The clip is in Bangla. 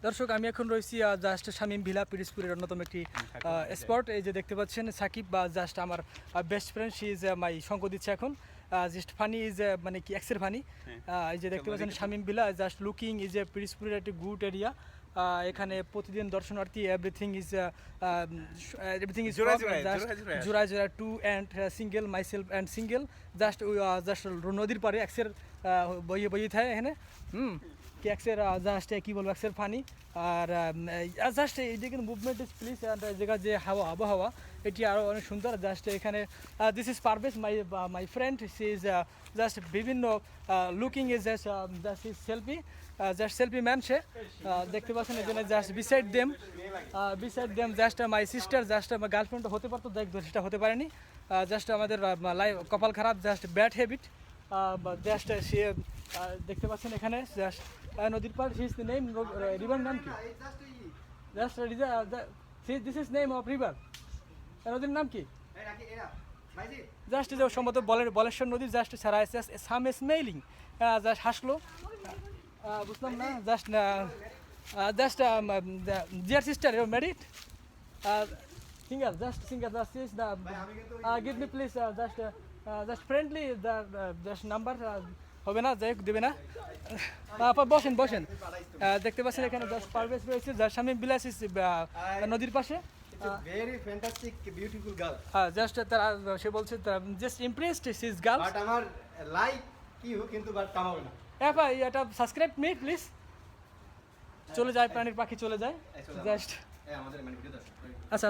দর্শক আমি এখন রয়েছি জাস্ট শামীম ভিলা পিরিজপুরের অন্যতম একটি স্পট। এই যে দেখতে পাচ্ছেন সাকিব বা জাস্ট আমার best friend, she is my সঙ্গ দিচ্ছে এখন। জাস্ট ফানি ইজ মানে কি এক্সের ফানি। এই যে দেখতে পাচ্ছেন Shamim villa just looking is a পিরিজপুরের একটি গুড এরিয়া। এখানে প্রতিদিন দর্শনার্থী এভরিথিং ইজ জোড়া জোড়া two and single myself and single just নদীর পারে এক্সের বইয়ে থাকে এখানে কি এক্সের জাস্ট কি বলবো এক্সের ফানি। আর জাস্ট এই যে কিন্তু মুভমেন্ট ইজ প্লিজ জায়গা যে আবহাওয়া এটি আরও অনেক সুন্দর। জাস্ট এখানে this is Parvez my friend, she is just বিভিন্ন looking is just is selfie man সে। দেখতে পাচ্ছেন এখানে just beside them just my sister, just আমার গার্লফ্রেন্ড হতে পারতো, সেটা হতে পারেনি। জাস্ট আমাদের লাইফ কপাল খারাপ, জাস্ট ব্যাড হ্যাবিট। জাস্ট সে দেখতে পাচ্ছেন এখানে জাস্ট নদীর পার নেম রিভার নাম কি? Just this is name of river, নদীর নাম কি? জাস্ট যে সম্ভবত বলেশ্বর নদী। জাস্ট সারা সাম স্মেলিং জাস্ট হাসলো, বুঝলাম না। Just dear sister you married? Singer just is the give me please just friendly just number হবে না, যাই হোক দেবে না। বসেন। দেখতে পাচ্ছেন এখানে জাস্ট পারভেজ রয়েছে, যার সামনে বিলাস নদীর পাশে। very fantastic beautiful girl just তারা সে বলছে just impressed his girl. But আমার লাইক কি হোক কিন্তু বাট কামাবে না। এটা সাবস্ক্রাইব মি প্লিজ। চলে যায় প্রাণীর পাখি চলে যায় জাস্ট। আমাদের মানে ভিডিও দর্শক আচ্ছা